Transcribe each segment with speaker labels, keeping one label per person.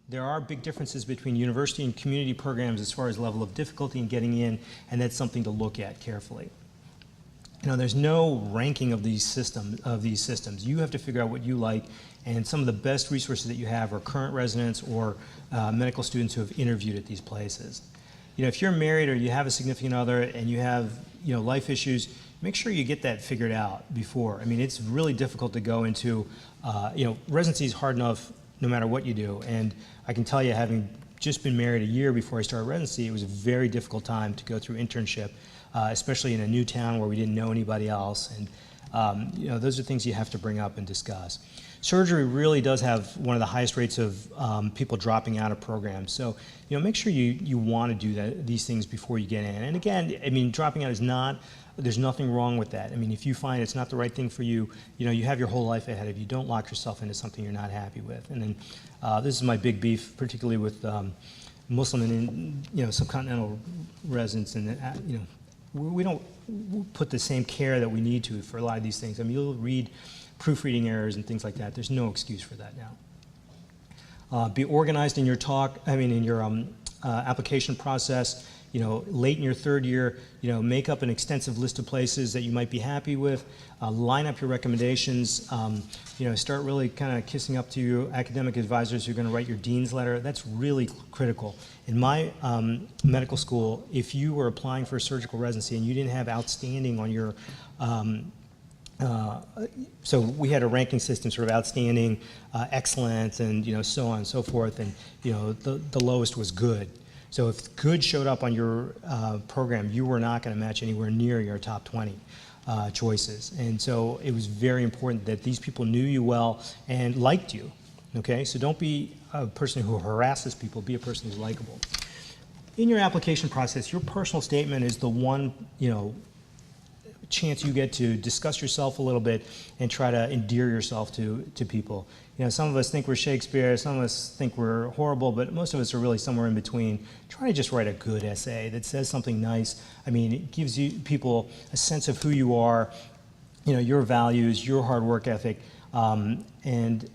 Speaker 1: There are big differences between university and community programs as far as level of difficulty in getting in, and that's something to look at carefully. You know, there's no ranking of these systems. You have to figure out what you like, and some of the best resources that you have are current residents or medical students who have interviewed at these places. You know, if you're married or you have a significant other and you have, you know, life issues, make sure you get that figured out before. I mean, it's really difficult to go into, you know, residency is hard enough no matter what you do. And I can tell you, having just been married a year before I started residency, it was a very difficult time to go through internship, especially in a new town where we didn't know anybody else. And you know, those are things you have to bring up and discuss. Surgery really does have one of the highest rates of people dropping out of programs. So, you know, make sure you want to do these things before you get in. And again, I mean, dropping out is not, there's nothing wrong with that. I mean, if you find it's not the right thing for you, you know, you have your whole life ahead of you. Don't lock yourself into something you're not happy with. And then this is my big beef, particularly with Muslim and, you know, subcontinental residents. And, you know, we don't put the same care that we need to for a lot of these things. I mean, you'll read proofreading errors and things like that. There's no excuse for that now. Be organized in your in your application process. You know, late in your third year, you know, make up an extensive list of places that you might be happy with. Line up your recommendations. You know, start really kind of kissing up to your academic advisors who are going to write your dean's letter. That's really critical. In my medical school, if you were applying for a surgical residency and you didn't have outstanding on your so we had a ranking system, sort of outstanding, excellent, and, you know, so on and so forth. And, you know, the lowest was good. So if good showed up on your program, you were not going to match anywhere near your top 20 choices. And so it was very important that these people knew you well and liked you. Okay, so don't be a person who harasses people. Be a person who's likable. In your application process, your personal statement is the one, you know, chance you get to discuss yourself a little bit and try to endear yourself to people. You know, some of us think we're Shakespeare, some of us think we're horrible, but most of us are really somewhere in between. Try to just write a good essay that says something nice. I mean, it gives people a sense of who you are, you know, your values, your hard work ethic, and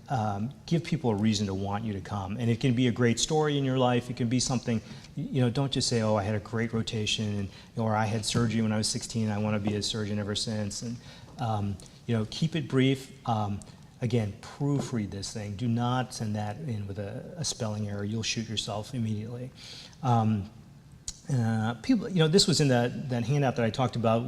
Speaker 1: give people a reason to want you to come. And it can be a great story in your life. It can be something, you know, don't just say, oh, I had a great rotation, or I had surgery when I was 16, I want to be a surgeon ever since. And, you know, keep it brief. Again, proofread this thing. Do not send that in with a spelling error. You'll shoot yourself immediately. People, you know, this was in that handout that I talked about,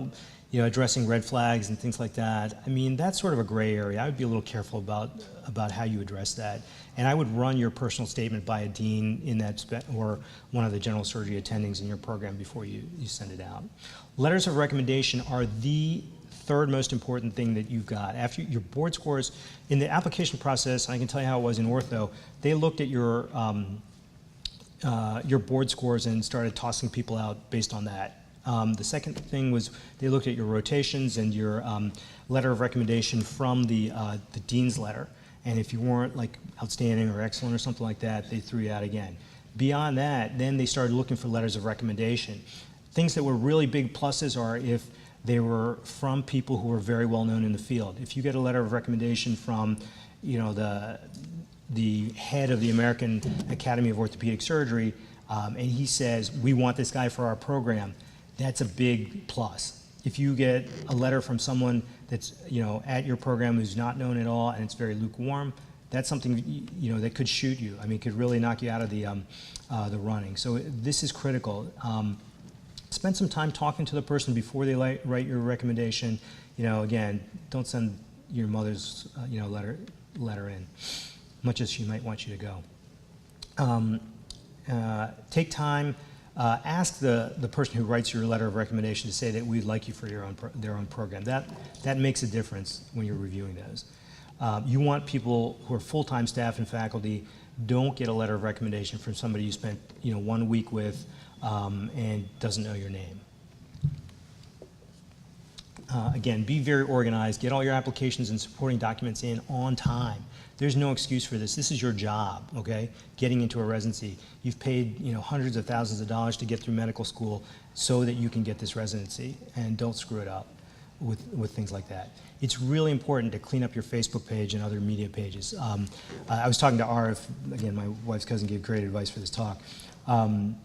Speaker 1: you know, addressing red flags and things like that. I mean, that's sort of a gray area. I would be a little careful about how you address that. And I would run your personal statement by a dean in that or one of the general surgery attendings in your program before you send it out. Letters of recommendation are the third most important thing that you've got. After your board scores, in the application process, and I can tell you how it was in ortho, they looked at your board scores and started tossing people out based on that. The second thing was they looked at your rotations and your letter of recommendation from the dean's letter. And if you weren't like outstanding or excellent or something like that, they threw you out again. Beyond that, then they started looking for letters of recommendation. Things that were really big pluses are if they were from people who were very well known in the field. If you get a letter of recommendation from, you know, the head of the American Academy of Orthopedic Surgery, and he says, we want this guy for our program, that's a big plus. If you get a letter from someone that's, you know, at your program who's not known at all and it's very lukewarm, that's something, you know, that could shoot you. I mean, it could really knock you out of the running. So this is critical. Spend some time talking to the person before they write your recommendation. You know, again, don't send your mother's, you know, letter in, much as she might want you to go. Take time. Ask the person who writes your letter of recommendation to say that we'd like you for their own program. That makes a difference when you're reviewing those. You want people who are full-time staff and faculty. Don't get a letter of recommendation from somebody you spent, you know, 1 week with and doesn't know your name. Again, be very organized. Get all your applications and supporting documents in on time. There's no excuse for this. This is your job, okay? Getting into a residency. You've paid, you know, hundreds of thousands of dollars to get through medical school so that you can get this residency, and don't screw it up. with things like that. It's really important to clean up your Facebook page and other media pages. I was talking to Arif, again, my wife's cousin gave great advice for this talk, and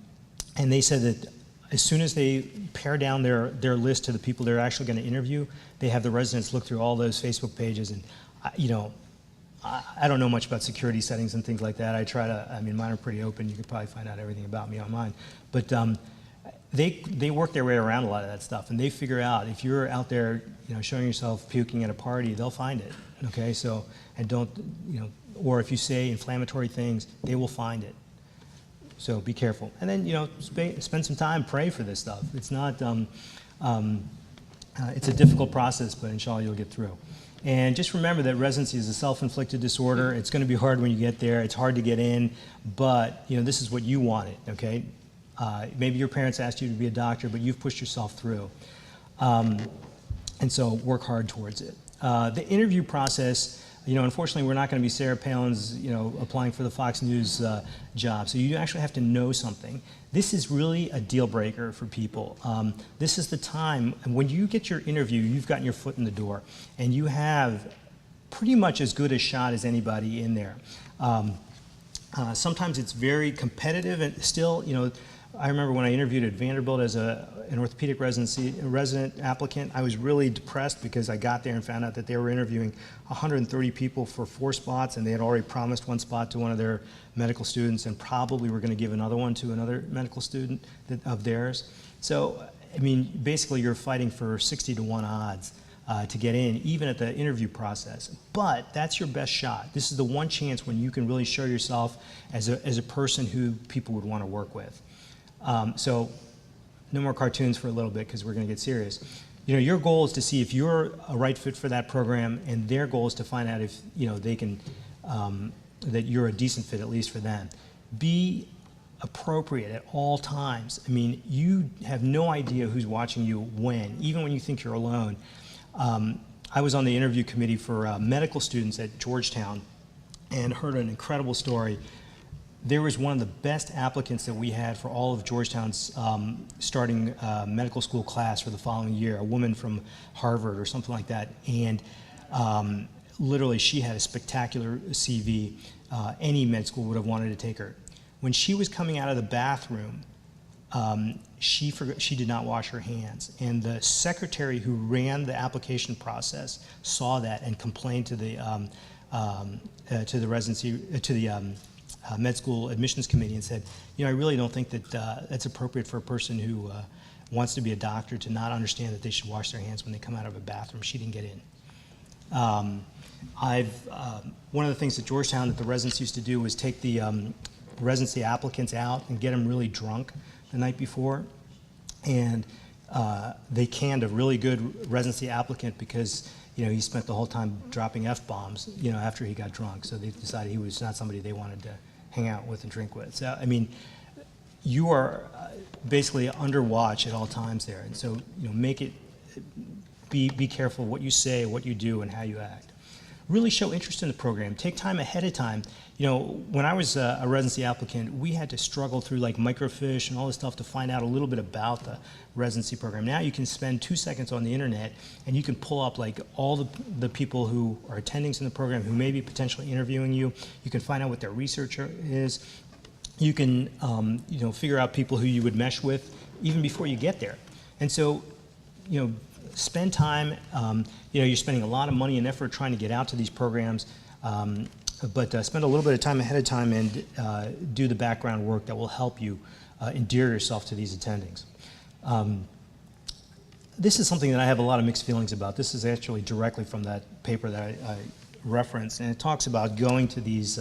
Speaker 1: they said that as soon as they pare down their list to the people they're actually going to interview, they have the residents look through all those Facebook pages. And I don't know much about security settings and things like that. I mean, mine are pretty open. You could probably find out everything about me on mine. But they work their way around a lot of that stuff, and they figure out if you're out there, showing yourself puking at a party, they'll find it. Okay, so, and don't, or if you say inflammatory things, they will find it. So be careful. And then, spend some time, pray for this stuff. It's not, it's a difficult process, but inshallah you'll get through. And just remember that residency is a self-inflicted disorder. It's going to be hard when you get there. It's hard to get in, but this is what you wanted, okay? Maybe your parents asked you to be a doctor, but you've pushed yourself through. And so work hard towards it. The interview process, unfortunately, we're not going to be Sarah Palin's, applying for the Fox News job. So you actually have to know something. This is really a deal breaker for people. This is the time when you get your interview, you've gotten your foot in the door, and you have pretty much as good a shot as anybody in there. Sometimes it's very competitive, and still, I remember when I interviewed at Vanderbilt as an orthopedic resident applicant, I was really depressed because I got there and found out that they were interviewing 130 people for 4 spots, and they had already promised 1 spot to one of their medical students and probably were going to give another one to another medical student of theirs. So, I mean, basically you're fighting for 60 to 1 odds to get in, even at the interview process. But that's your best shot. This is the one chance when you can really show yourself as a person who people would want to work with. So no more cartoons for a little bit because we're going to get serious. Your goal is to see if you're a right fit for that program, and their goal is to find out if they can that you're a decent fit, at least for them. Be appropriate at all times. I mean, you have no idea who's watching you when, even when you think you're alone. I was on the interview committee for medical students at Georgetown and heard an incredible story. There was one of the best applicants that we had for all of Georgetown's starting medical school class for the following year, a woman from Harvard or something like that. And literally, she had a spectacular CV. Any med school would have wanted to take her. When she was coming out of the bathroom, she did not wash her hands. And the secretary who ran the application process saw that and complained to the med school admissions committee and said, I really don't think that that's appropriate for a person who wants to be a doctor to not understand that they should wash their hands when they come out of a bathroom. She didn't get in. One of the things at Georgetown that the residents used to do was take the residency applicants out and get them really drunk the night before. And they canned a really good residency applicant because he spent the whole time dropping F-bombs, after he got drunk. So they decided he was not somebody they wanted to hang out with and drink with. So, I mean, you are basically under watch at all times there. And so, make it, be careful what you say, what you do, and how you act. Really show interest in the program. Take time ahead of time. When I was a residency applicant, we had to struggle through like microfiche and all this stuff to find out a little bit about the residency program. Now you can spend 2 seconds on the internet and you can pull up like all the people who are attendings in the program who may be potentially interviewing you. You can find out what their research is. You can figure out people who you would mesh with even before you get there. And so, spend time. You're spending a lot of money and effort trying to get out to these programs, but spend a little bit of time ahead of time and do the background work that will help you endear yourself to these attendings. This is something that I have a lot of mixed feelings about. This is actually directly from that paper that I referenced, and it talks about going to these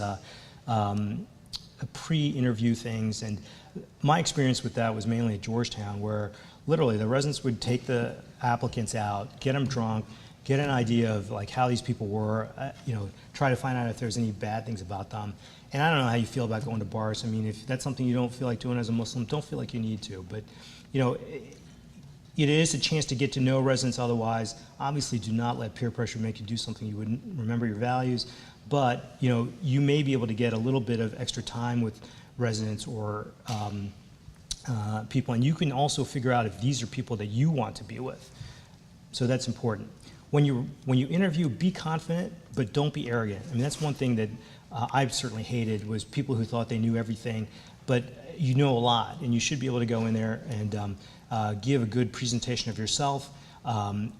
Speaker 1: pre-interview things. And my experience with that was mainly at Georgetown, where literally the residents would take the applicants out, get them drunk, get an idea of like how these people were, try to find out if there's any bad things about them. And I don't know how you feel about going to bars. I mean, if that's something you don't feel like doing as a Muslim, don't feel like you need to. But, it is a chance to get to know residents otherwise. Obviously, do not let peer pressure make you do something you wouldn't. Remember your values. But, you may be able to get a little bit of extra time with residents or people. And you can also figure out if these are people that you want to be with. So that's important. When you interview, be confident, but don't be arrogant. I mean, that's one thing that I've certainly hated, was people who thought they knew everything, but you know a lot, and you should be able to go in there and give a good presentation of yourself.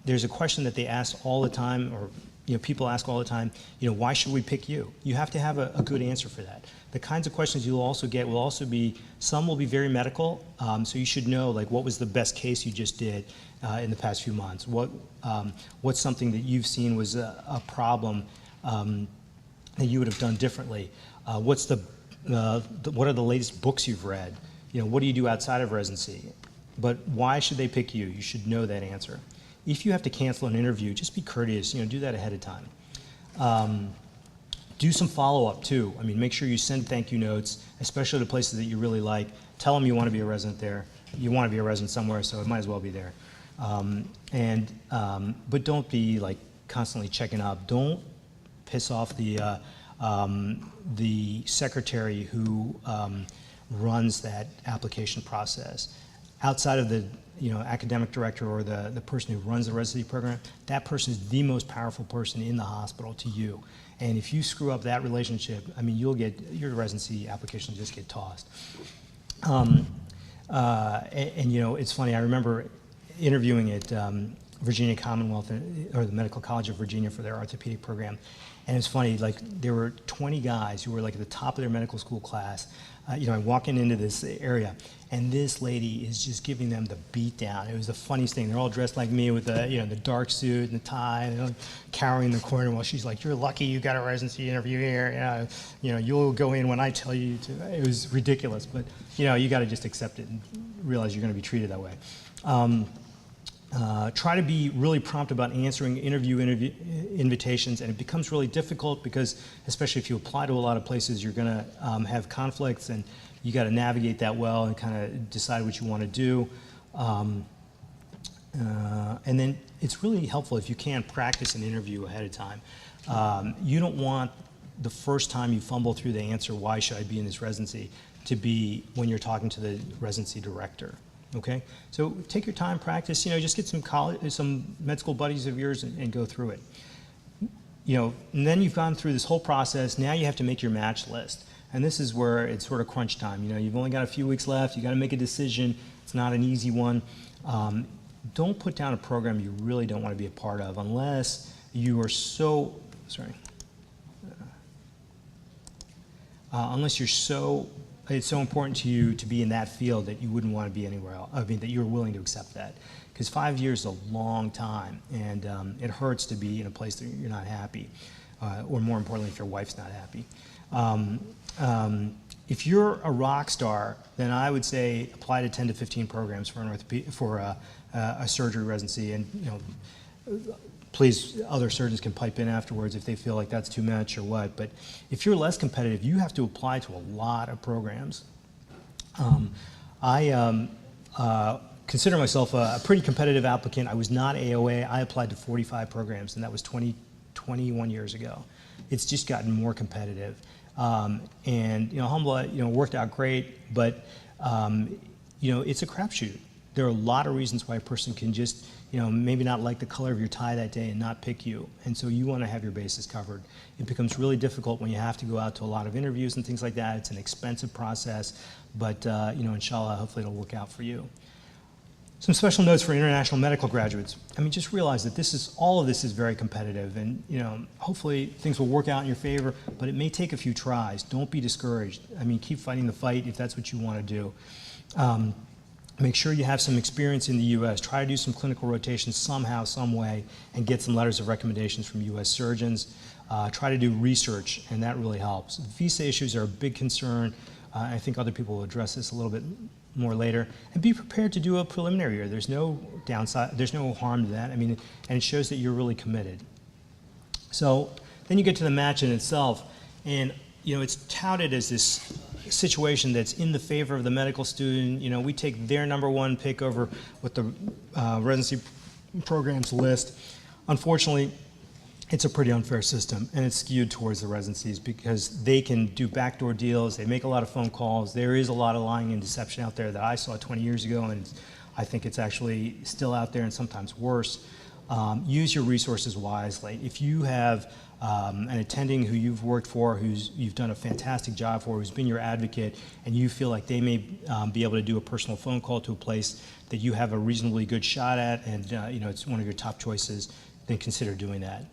Speaker 1: There's a question that they ask all the time, or people ask all the time, why should we pick you? You have to have a good answer for that. The kinds of questions you'll also get will also be, some will be very medical, so you should know, like, what was the best case you just did in the past few months? What's something that you've seen was a problem that you would have done differently? What are the latest books you've read? What do you do outside of residency? But why should they pick you? You should know that answer. If you have to cancel an interview, just be courteous. Do that ahead of time. Do some follow-up too. I mean, make sure you send thank you notes, especially to places that you really like. Tell them you want to be a resident there. You want to be a resident somewhere, so it might as well be there. But don't be like constantly checking up. Don't piss off the secretary who runs that application process. Outside of the academic director or the person who runs the residency program, that person is the most powerful person in the hospital to you. And if you screw up that relationship, I mean, you'll get your residency application just get tossed. It's funny. I remember interviewing at Virginia Commonwealth, or the Medical College of Virginia, for their orthopedic program. And it's funny, like, there were 20 guys who were like at the top of their medical school class. I'm walking into this area, and this lady is just giving them the beat down. It was the funniest thing. They're all dressed like me with the dark suit and the tie, and they're like cowering in the corner while she's like, "You're lucky you got a residency interview here. You'll go in when I tell you to." It was ridiculous, but you got to just accept it and realize you're going to be treated that way. Try to be really prompt about answering interview invitations, and it becomes really difficult because, especially if you apply to a lot of places, you're going to have conflicts, and you got to navigate that well and kind of decide what you want to do. And then it's really helpful if you can practice an interview ahead of time. You don't want the first time you fumble through the answer, "Why should I be in this residency?" to be when you're talking to the residency director. Okay, so take your time, practice. Just get some med school buddies of yours and go through it. And then you've gone through this whole process. Now you have to make your match list, and this is where it's sort of crunch time. You've only got a few weeks left. You got to make a decision. It's not an easy one. Don't put down a program you really don't want to be a part of, unless you are so unless you're it's so important to you to be in that field that you wouldn't want to be anywhere else. I mean, that you're willing to accept that. Because 5 years is a long time, and it hurts to be in a place that you're not happy, or more importantly, if your wife's not happy. If you're a rock star, then I would say apply to 10 to 15 programs for a surgery residency, and please, other surgeons can pipe in afterwards if they feel like that's too much or what. But if you're less competitive, you have to apply to a lot of programs. I consider myself a pretty competitive applicant. I was not AOA. I applied to 45 programs, and that was 21 years ago. It's just gotten more competitive. Humboldt, worked out great, but it's a crapshoot. There are a lot of reasons why a person can just maybe not like the color of your tie that day and not pick you. And so you want to have your bases covered. It becomes really difficult when you have to go out to a lot of interviews and things like that. It's an expensive process, but inshallah, hopefully it'll work out for you. Some special notes for international medical graduates. I mean, just realize that all of this is very competitive, and hopefully things will work out in your favor, but it may take a few tries. Don't be discouraged. I mean, keep fighting the fight if that's what you want to do. Make sure you have some experience in the U.S. Try to do some clinical rotations somehow, some way, and get some letters of recommendations from U.S. surgeons. Try to do research, and that really helps. Visa issues are a big concern. I think other people will address this a little bit more later. And be prepared to do a preliminary year. There's no downside, there's no harm to that. I mean, and it shows that you're really committed. So then you get to the match in itself, and it's touted as this situation that's in the favor of the medical student. We take their #1 pick over what the residency programs list. Unfortunately, it's a pretty unfair system, and it's skewed towards the residencies because they can do backdoor deals. They make a lot of phone calls. There is a lot of lying and deception out there that I saw 20 years ago, and I think it's actually still out there and sometimes worse. use your resources wisely. If you have an attending who you've worked for, you've done a fantastic job for, who's been your advocate, and you feel like they may be able to do a personal phone call to a place that you have a reasonably good shot at, and you know, it's one of your top choices, then consider doing that.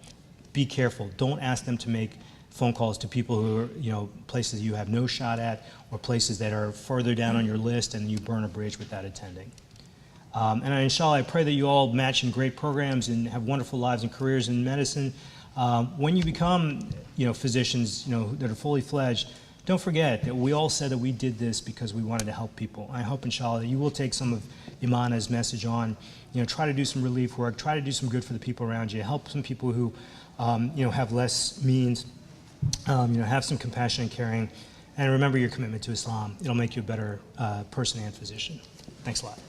Speaker 1: Be careful. Don't ask them to make phone calls to people who are, you know, places you have no shot at, or places that are further down on your list and you burn a bridge with that attending. And inshallah, I pray that you all match in great programs and have wonderful lives and careers in medicine. When you become, you know, physicians, you know, that are fully fledged, don't forget that we all said that we did this because we wanted to help people. I hope, inshallah, that you will take some of IMANA's message on, you know, try to do some relief work, try to do some good for the people around you, help some people who, you know, have less means, you know, have some compassion and caring, and remember your commitment to Islam. It'll make you a better person and physician. Thanks a lot.